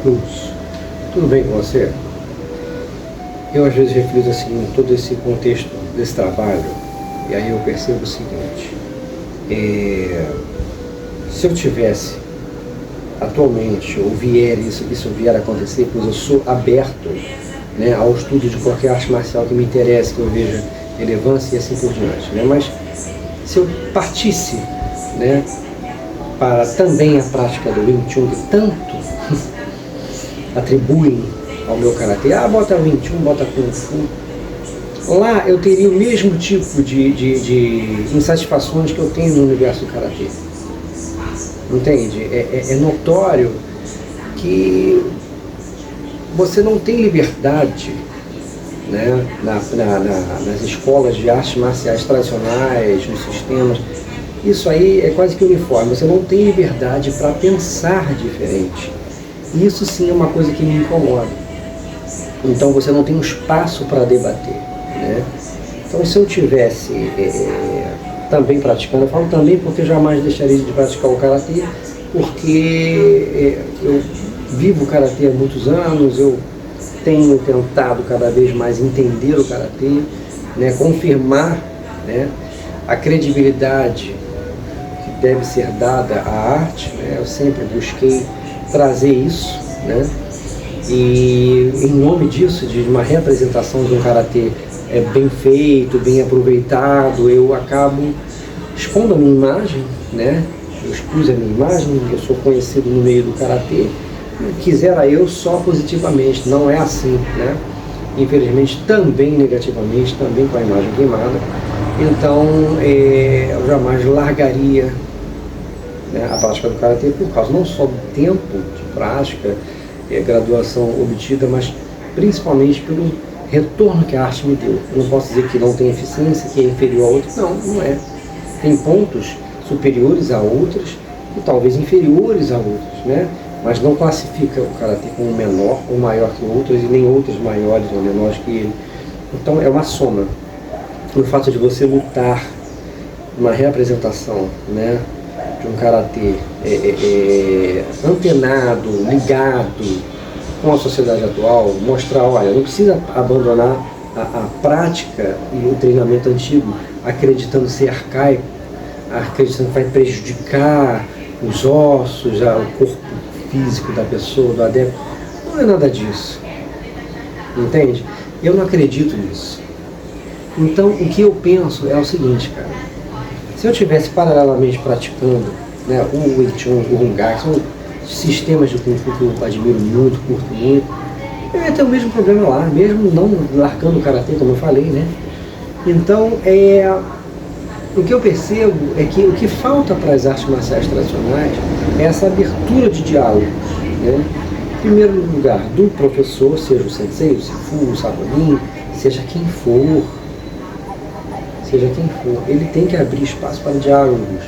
Luz, tudo bem com você? Eu às vezes reflito assim em todo esse contexto desse trabalho, e aí eu percebo o seguinte, se eu tivesse atualmente, ou isso vier a acontecer, pois eu sou aberto, né, ao estudo de qualquer arte marcial que me interesse, que eu veja relevância e assim por diante, né? Mas se eu partisse, né, para também a prática do Wing Chun, que tanto atribuem ao meu karatê, bota Wing Chun, bota Kung Fu, lá eu teria o mesmo tipo de insatisfações que eu tenho no universo do karatê. Entende? É notório que você não tem liberdade, né, nas escolas de artes marciais tradicionais, nos sistemas. Isso aí é quase que uniforme, você não tem liberdade para pensar diferente. Isso sim é uma coisa que me incomoda. Então você não tem um espaço para debater, né? Então se eu tivesse também praticando, eu falo também porque eu jamais deixaria de praticar o karatê, porque eu vivo o karatê há muitos anos, eu tenho tentado cada vez mais entender o karatê, né, confirmar, né, a credibilidade que deve ser dada à arte, né? Eu sempre busquei trazer isso, né? E em nome disso, de uma representação de um karatê bem feito, bem aproveitado, eu acabo expondo a minha imagem, né? Eu expus a minha imagem, eu sou conhecido no meio do karatê, quisera eu só positivamente, não é assim, né? Infelizmente também negativamente, também com a imagem queimada. Então eu jamais largaria, né, a prática do karatê por causa não só do tempo de prática, graduação obtida, mas principalmente pelo retorno que a arte me deu. Eu não posso dizer que não tem eficiência, que é inferior a outros, não é. Tem pontos superiores a outros e talvez inferiores a outros, né? Mas não classifica o karatê como menor ou maior que outros e nem outros maiores ou menores que ele. Então é uma soma. O fato de você lutar uma representação, né, de um karatê antenado, ligado com a sociedade atual, mostrar, olha, não precisa abandonar a prática e o treinamento antigo, acreditando ser arcaico, acreditando que vai prejudicar os ossos, o corpo físico da pessoa, do adepto. Não é nada disso. Entende? Eu não acredito nisso. Então, o que eu penso é o seguinte, cara. Se eu estivesse paralelamente praticando, né, o Wing Chun, o Hung Gar, que são sistemas de Kung Fu que eu admiro muito, curto muito, eu ia ter o mesmo problema lá, mesmo não largando o karatê, como eu falei, né? Então, o que eu percebo é que o que falta para as artes marciais tradicionais é essa abertura de diálogo, né? Em primeiro lugar, do professor, seja o sensei, o sifu, o sabonin, seja quem for, ele tem que abrir espaço para diálogos,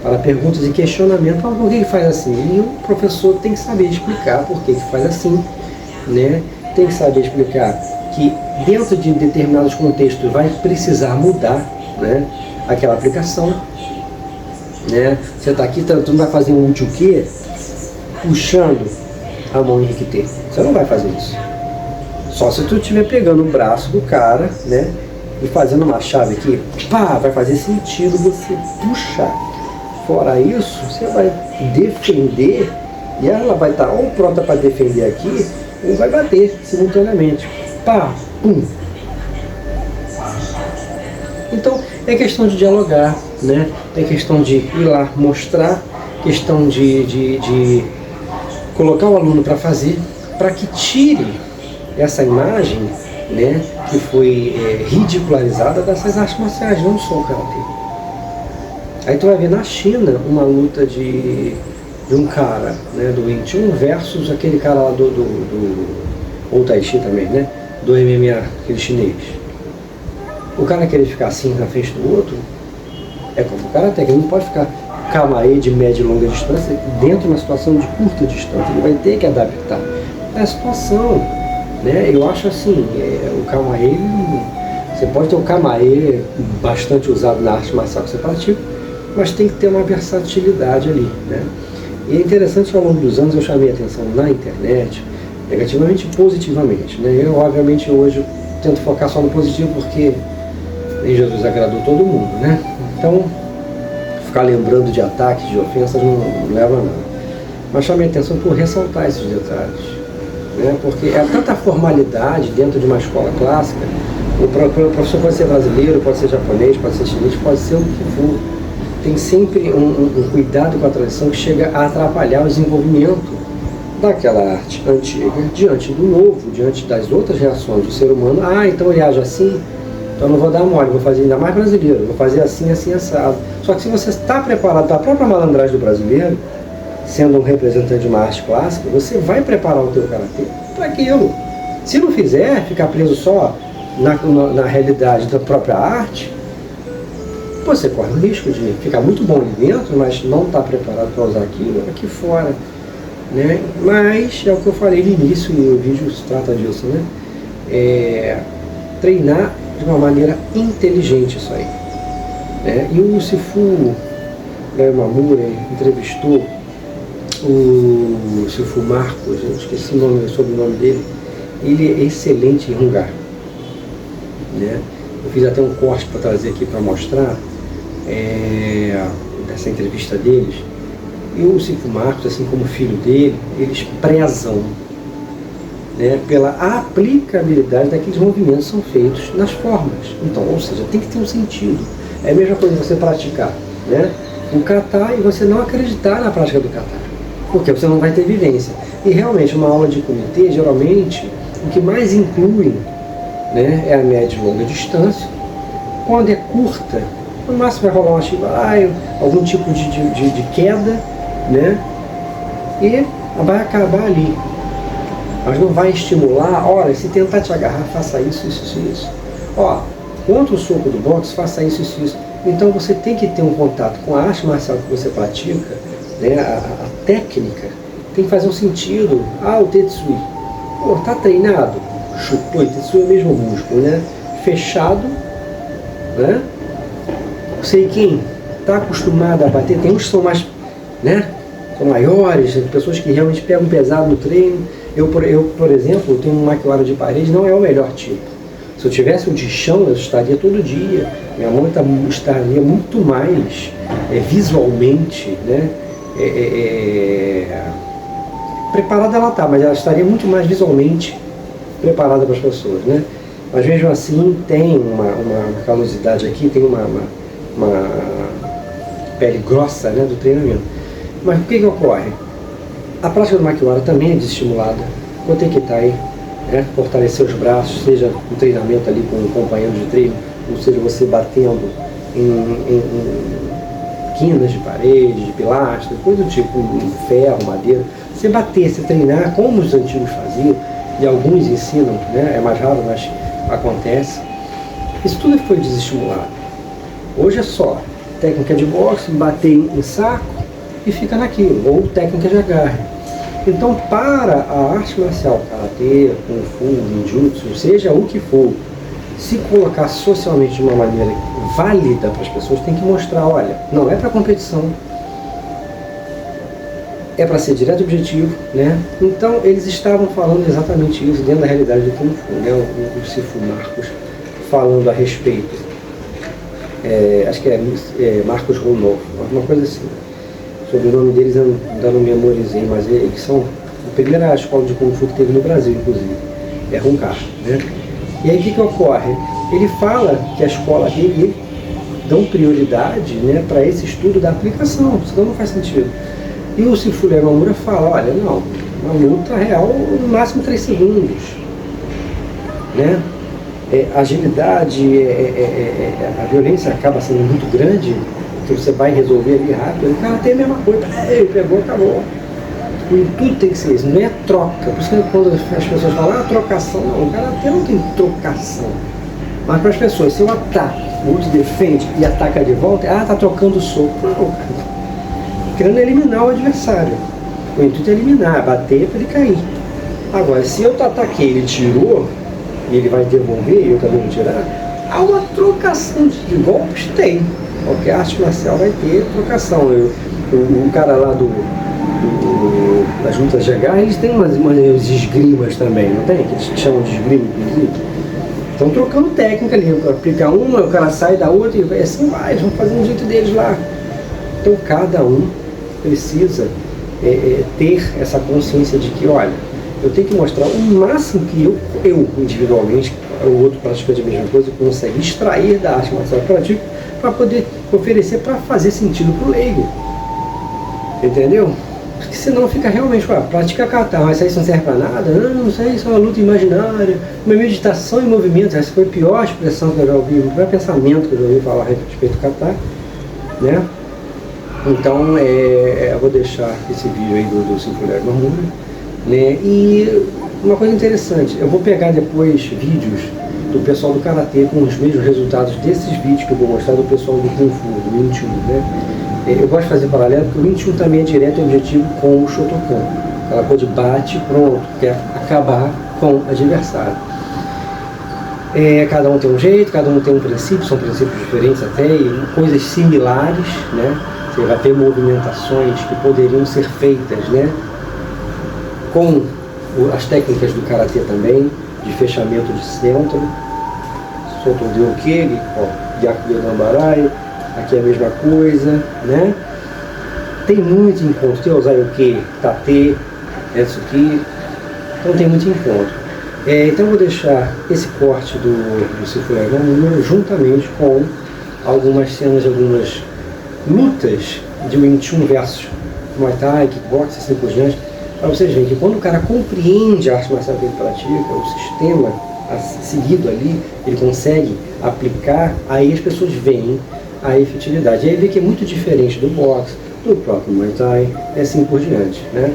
para perguntas e questionamento. Por que ele faz assim? E o professor tem que saber explicar por que faz assim, né? Tem que saber explicar que dentro de determinados contextos vai precisar mudar, né, aquela aplicação, né? Você está aqui, tu não vai fazer um uchi-uke puxando a mão em Rikite. Você não vai fazer isso. Só se tu estiver pegando o braço do cara, né, e fazendo uma chave aqui, pá, vai fazer sentido você puxar. Fora isso, você vai defender e ela vai estar ou pronta para defender aqui, ou vai bater simultaneamente. Pá, pum. Então, é questão de dialogar, né? É questão de ir lá mostrar, questão de colocar o aluno para fazer, para que tire essa imagem, né, que foi ridicularizada dessas artes marciais, não só o karatê. Aí tu vai ver na China uma luta de um cara, né, do Wing Chun versus aquele cara lá ou Tai Chi também, né, do MMA, aquele chinês. O cara querer ficar assim na frente do outro é como o karatê, ele não pode ficar kamae de média e longa distância dentro de uma situação de curta distância, ele vai ter que adaptar a situação, né? Eu acho assim, o kamae, você pode ter o kamae bastante usado na arte marcial que você pratica, mas tem que ter uma versatilidade ali, né? E é interessante que ao longo dos anos eu chamei a atenção na internet, negativamente e positivamente, né? Eu, obviamente, hoje tento focar só no positivo porque nem Jesus agradou todo mundo, né? Então, ficar lembrando de ataques, de ofensas não leva a nada. Mas chamei a atenção por ressaltar esses detalhes, né? Porque é tanta formalidade dentro de uma escola clássica. O professor pode ser brasileiro, pode ser japonês, pode ser chinês, pode ser o que for. Tem sempre um cuidado com a tradição que chega a atrapalhar o desenvolvimento daquela arte antiga diante do novo, diante das outras reações do ser humano. Ah, então ele age assim, então eu não vou dar mole, vou fazer ainda mais brasileiro, vou fazer assim, assim, assado. Só que se você está preparado para a própria malandragem do brasileiro, sendo um representante de uma arte clássica, você vai preparar o teu karatê para aquilo. Se não fizer, ficar preso só na realidade da própria arte, você corre o risco de ficar muito bom ali dentro, mas não estar preparado para usar aquilo aqui fora, né? Mas é o que eu falei no início, e o vídeo se trata disso, né? Treinar de uma maneira inteligente isso aí, né? E o Sifu Yamamura entrevistou o Sifu Marcos, eu esqueci o sobrenome dele. Ele é excelente em Hungar, né? Eu fiz até um corte para trazer aqui para mostrar dessa entrevista deles. E o Sifu Marcos, assim como o filho dele, eles prezam, né, pela aplicabilidade daqueles movimentos que são feitos nas formas. Então, ou seja, tem que ter um sentido. É a mesma coisa você praticar, né, o kata e você não acreditar na prática do kata, porque você não vai ter vivência. E realmente, uma aula de comitê, geralmente, o que mais inclui, né, é a média e longa distância. Quando é curta, no máximo vai rolar uma chibaia, algum tipo de queda, né, e vai acabar ali. Mas não vai estimular, olha, se tentar te agarrar, faça isso, isso, isso. Ó, contra o soco do boxe, faça isso, isso, isso. Então você tem que ter um contato com a arte marcial que você pratica, né, a técnica, tem que fazer um sentido. Ah, o Tetsui, pô, tá treinado? Chutou, o Tetsui é o mesmo músculo, né? Fechado, né? Sei quem está acostumado a bater, tem uns que são mais, né, são maiores, pessoas que realmente pegam pesado no treino. Eu, por exemplo, tenho um maquiara de parede, não é o melhor tipo. Se eu tivesse um de chão, eu estaria todo dia. Minha mão estaria muito mais visualmente, né, preparada ela está, mas ela estaria muito mais visualmente preparada para as pessoas, né? Mas mesmo assim tem uma calosidade aqui, tem uma pele grossa, né, do treinamento. Mas o que ocorre? A prática do makiwara também é desestimulada. O Tekitai, né, fortalecer os braços, seja um treinamento ali com um companheiro de treino, ou seja, você batendo em quinas de parede, de pilastras, coisa do tipo, ferro, madeira. Você bater, você treinar como os antigos faziam, e alguns ensinam, né, é mais raro, mas acontece. Isso tudo foi desestimulado. Hoje é só técnica de boxe, bater em saco e fica naquilo, ou técnica de agarre. Então, para a arte marcial, karatê, kung fu, ninjutsu, seja o que for, se colocar socialmente de uma maneira válida para as pessoas, tem que mostrar, olha, não é para competição, é para ser direto e objetivo, né? Então, eles estavam falando exatamente isso dentro da realidade do kung fu, né? O Sifu Marcos falando a respeito, acho que é Marcos Ronov, alguma coisa assim. Sobre o nome deles eu ainda não memorizei, mas eles são a primeira escola de Kung Fu que teve no Brasil, inclusive. É Hungar, né? E aí o que ocorre? Ele fala que a escola dele dão prioridade, né, para esse estudo da aplicação, senão não faz sentido. E o Sifu Yamamura fala, olha, não, uma luta real no máximo 3 segundos. Né? Agilidade, a violência acaba sendo muito grande, que você vai resolver ali rápido. O cara tem a mesma coisa, ele pegou, acabou. E tudo tem que ser isso, não é troca. Por isso que quando as pessoas falam, trocação, não, o cara até não tem trocação. Mas para as pessoas, se eu ataco, o outro defende e ataca de volta, tá trocando soco. Não, cara. Querendo eliminar o adversário. O intuito é eliminar, bater para ele cair. Agora, se eu ataquei, ele tirou, e ele vai devolver e eu também vou tirar, há uma trocação de golpes? Tem. Qualquer arte marcial vai ter trocação. O cara lá do as lutas de agarre, eles têm umas esgrimas também, não tem? Que eles chamam de esgrima, inclusive. Estão trocando técnica ali, aplica uma, o cara sai da outra e assim vai, eles vão fazer um jeito deles lá. Então cada um precisa ter essa consciência de que, olha, eu tenho que mostrar o máximo que eu individualmente, o outro praticante a mesma coisa, consegue extrair da arte marcial que eu pratico para poder oferecer para fazer sentido para o leigo. Entendeu? Porque senão fica realmente, praticar kata, mas isso não serve para nada, não sei, isso é uma luta imaginária, uma meditação em movimento, essa foi a pior expressão que eu já ouvi, o pior pensamento que eu já ouvi falar a respeito do kata, né? Então, eu vou deixar esse vídeo aí do Sinfonia de Marmura, né? E uma coisa interessante, eu vou pegar depois vídeos do pessoal do Karatê com os mesmos resultados desses vídeos que eu vou mostrar do pessoal do Kung Fu, do Wing Chun, né? Eu gosto de fazer paralelo porque o Wing Chun também é direto e objetivo com o Shotokan. Aquela coisa de bate, pronto, quer acabar com o adversário. Cada um tem um jeito, cada um tem um princípio, são princípios diferentes até, e coisas similares, né? Você vai ter movimentações que poderiam ser feitas, né? Com as técnicas do Karatê também, de fechamento de centro, Soto de Okege, Gyakuyo Gambarai, aqui é a mesma coisa, né? Tem muito encontro, tem Ozayoke, Tate, Etsuki, então tem muito encontro. Então eu vou deixar esse corte do Sinfonia juntamente com algumas cenas de algumas lutas de Wing Chun versus Muay Thai, Kickbox, assim por diante, para vocês verem que quando o cara compreende a arte marcial que ele pratica, o sistema seguido ali, ele consegue aplicar, aí as pessoas veem a efetividade. E aí vê que é muito diferente do boxe, do próprio Muay Thai, e assim por diante, né?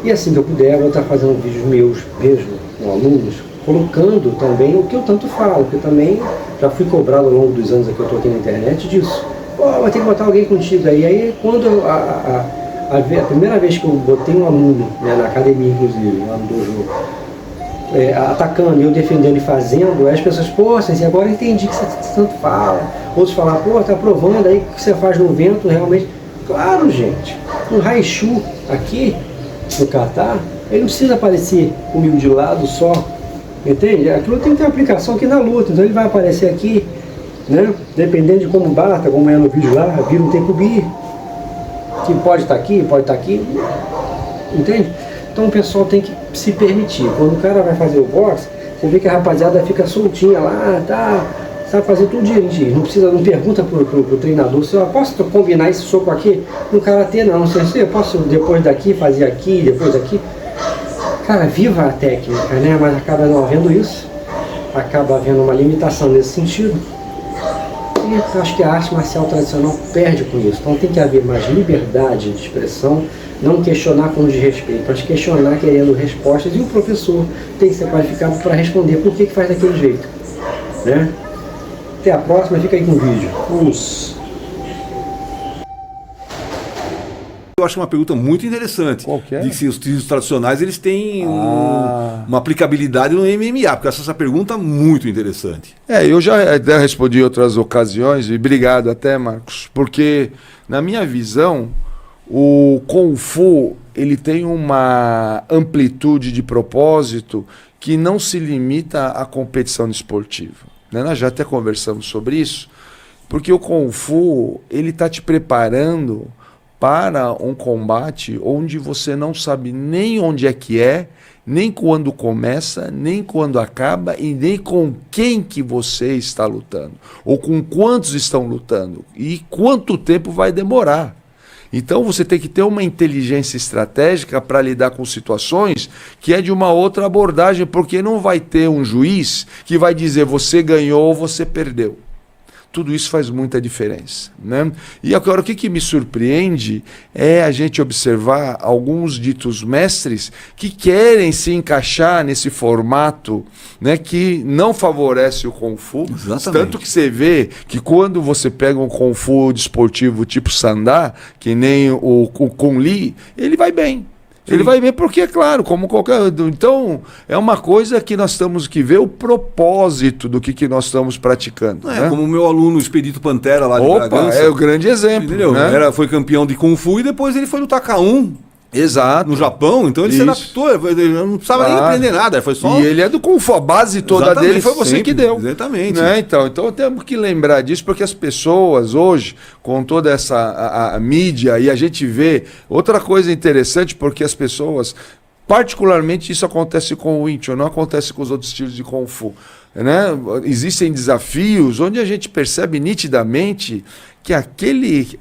E assim que eu puder, eu vou estar fazendo vídeos meus mesmo, com alunos, colocando também o que eu tanto falo, porque eu também já fui cobrado ao longo dos anos que eu estou aqui na internet disso. Vai ter que botar alguém contigo aí. Aí quando a primeira vez que eu botei um aluno, né, na academia inclusive, lá no dojo, atacando e eu defendendo e fazendo, aí as pessoas, assim, agora eu entendi que você tanto fala. Outros falam, tá provando aí que você faz no vento realmente. Claro, gente, no Raishu aqui, no kata, ele não precisa aparecer comigo de lado só, entende? Aquilo tem que ter aplicação aqui na luta, então ele vai aparecer aqui, né? Dependendo de como bata, como é no vídeo lá, vira um tecubi, que pode estar aqui, entende? Então o pessoal tem que se permitir. Quando o cara vai fazer o boxe, você vê que a rapaziada fica soltinha lá, sabe fazer tudo direitinho. Não pergunta pro treinador se eu posso combinar esse soco aqui no karatê, não. Eu posso depois daqui fazer aqui, depois daqui. Cara, viva a técnica, né? Mas acaba não havendo isso, acaba havendo uma limitação nesse sentido. E eu acho que a arte marcial tradicional perde com isso. Então tem que haver mais liberdade de expressão, não questionar com desrespeito, mas questionar querendo respostas, e o professor tem que ser qualificado para responder por que faz daquele jeito, né? Até a próxima, fica aí com o vídeo. Eu acho uma pergunta muito interessante. Qual que é? De que se os trilhos tradicionais eles têm uma aplicabilidade no MMA, porque essa pergunta é muito interessante. Eu já respondi em outras ocasiões, e obrigado até, Marcos, porque na minha visão, o Kung Fu ele tem uma amplitude de propósito que não se limita à competição esportiva. Nós já até conversamos sobre isso, porque o Kung Fu ele está te preparando para um combate onde você não sabe nem onde é, nem quando começa, nem quando acaba e nem com quem que você está lutando, ou com quantos estão lutando e quanto tempo vai demorar. Então você tem que ter uma inteligência estratégica para lidar com situações que é de uma outra abordagem, porque não vai ter um juiz que vai dizer você ganhou ou você perdeu. Tudo isso faz muita diferença, né? E agora o que me surpreende é a gente observar alguns ditos mestres que querem se encaixar nesse formato, né, que não favorece o Kung Fu. Exatamente. Tanto que você vê que quando você pega um Kung Fu desportivo tipo Sandá, que nem o Kung Lee, ele vai bem. Ele vai bem porque, é claro, como qualquer... Então, é uma coisa que nós temos que ver o propósito do que nós estamos praticando. Né? Como o meu aluno Expedito Pantera lá de Opa, Bragança. é o grande exemplo. Entendeu? Né? Foi campeão de Kung Fu e depois ele foi lutar K1. Exato. No Japão, então ele se adaptou, ele não precisava nem aprender nada, foi só... E ele é do Kung Fu, a base toda dele foi você que deu. Exatamente. Né? Então temos que lembrar disso, porque as pessoas hoje, com toda essa a mídia, e a gente vê... Outra coisa interessante, porque as pessoas... Particularmente isso acontece com o Wing Chun, não acontece com os outros estilos de Kung Fu. Né? Existem desafios onde a gente percebe nitidamente que aquele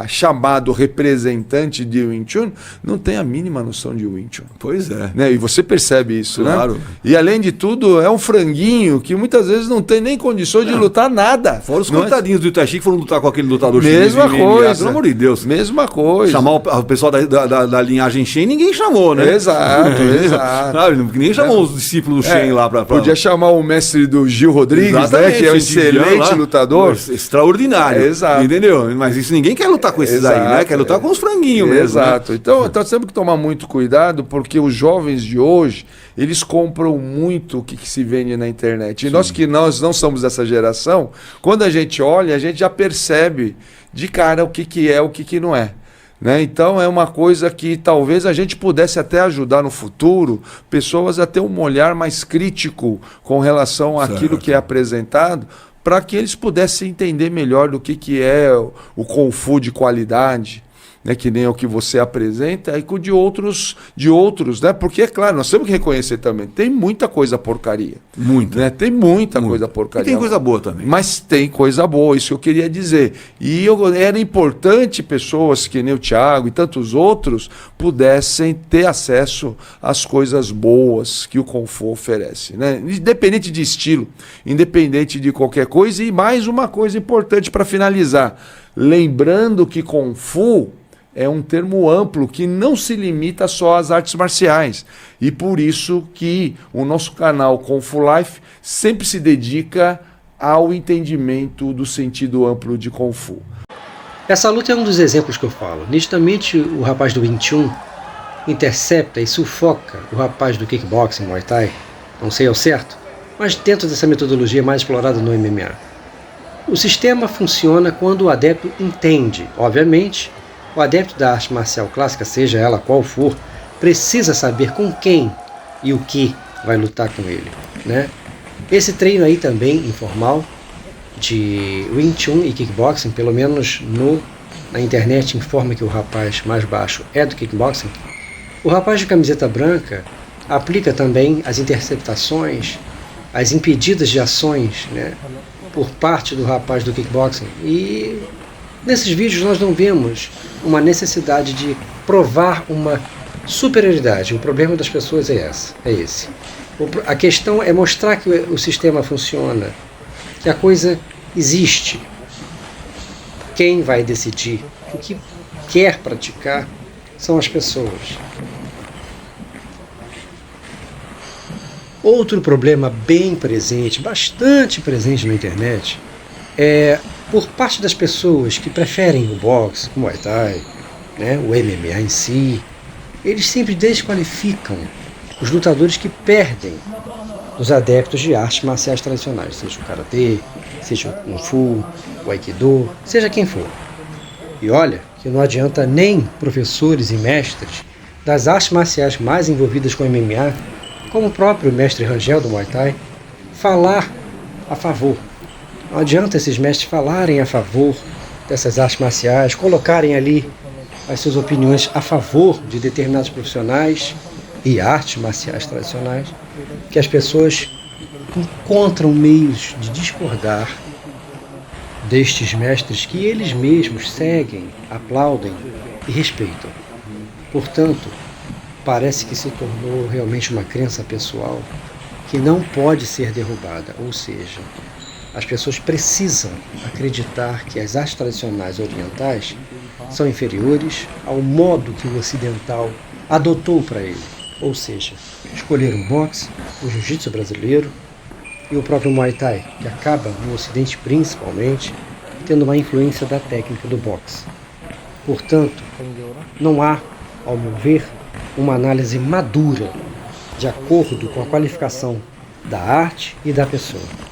chamado representante de Wing Chun não tem a mínima noção de Wing Chun. Pois é. Né? E você percebe isso, claro. Né? E além de tudo, é um franguinho que muitas vezes não tem nem condições de lutar nada. Fora os coitadinhos do Itachi que foram lutar com aquele lutador chinês. Mesma coisa. Pelo amor de Deus. Mesma coisa. Chamar o pessoal da linhagem Shen, ninguém chamou, né? Exato, exato. Sabe? Ninguém chamou os discípulos do Shen lá pra... Podia chamar o mestre do Gil Rodrigues, né? Que é um excelente lutador. Extraordinário. Exato. Entendeu? Mas isso ninguém quer lutar com esses aí, né? Quer lutar com os franguinhos mesmo. Exato. Né? Então nós temos que tomar muito cuidado, porque os jovens de hoje, eles compram muito o que se vende na internet. E nós não somos dessa geração, quando a gente olha, a gente já percebe de cara o que é, o que não é. Né? Então é uma coisa que talvez a gente pudesse até ajudar no futuro pessoas a ter um olhar mais crítico com relação àquilo que é apresentado, para que eles pudessem entender melhor do que é o Kung Fu de qualidade, né, que nem o que você apresenta, e com de outros, né? Porque, é claro, nós temos que reconhecer também, tem muita coisa porcaria. Muita. Né? Tem muita coisa porcaria. E tem coisa boa também. Mas tem coisa boa, isso que eu queria dizer. E era importante pessoas que nem o Thiago e tantos outros pudessem ter acesso às coisas boas que o Kung Fu oferece. Né? Independente de estilo, independente de qualquer coisa. E mais uma coisa importante para finalizar. Lembrando que Kung Fu é um termo amplo que não se limita só às artes marciais. E por isso que o nosso canal Kung Fu Life sempre se dedica ao entendimento do sentido amplo de Kung Fu. Essa luta é um dos exemplos que eu falo. Nitidamente o rapaz do Wing Chun intercepta e sufoca o rapaz do kickboxing, Muay Thai, não sei ao certo, mas dentro dessa metodologia mais explorada no MMA. O sistema funciona quando o adepto entende, obviamente. O adepto da arte marcial clássica, seja ela qual for, precisa saber com quem e o que vai lutar com ele. Né? Esse treino aí também, informal, de Wing Chun e kickboxing, pelo menos na internet informa que o rapaz mais baixo é do kickboxing. O rapaz de camiseta branca aplica também as interceptações, as impedidas de ações, né, por parte do rapaz do kickboxing. E nesses vídeos nós não vemos uma necessidade de provar uma superioridade. O problema das pessoas é esse. A questão é mostrar que o sistema funciona, que a coisa existe. Quem vai decidir o que quer praticar são as pessoas. Outro problema bem presente, bastante presente na internet, é por parte das pessoas que preferem o boxe, o Muay Thai, né, o MMA em si, eles sempre desqualificam os lutadores que perdem os adeptos de artes marciais tradicionais, seja o Karatê, seja o Kung Fu, o Aikido, seja quem for. E olha que não adianta nem professores e mestres das artes marciais mais envolvidas com MMA, como o próprio mestre Rangel do Muay Thai, falar a favor. Não adianta esses mestres falarem a favor dessas artes marciais, colocarem ali as suas opiniões a favor de determinados profissionais e artes marciais tradicionais, que as pessoas encontram meios de discordar destes mestres que eles mesmos seguem, aplaudem e respeitam. Portanto, parece que se tornou realmente uma crença pessoal que não pode ser derrubada, ou seja, as pessoas precisam acreditar que as artes tradicionais orientais são inferiores ao modo que o ocidental adotou para ele, ou seja, escolheram o boxe, o jiu-jitsu brasileiro e o próprio Muay Thai, que acaba, no Ocidente principalmente, tendo uma influência da técnica do boxe. Portanto, não há, ao meu ver, uma análise madura, de acordo com a qualificação da arte e da pessoa.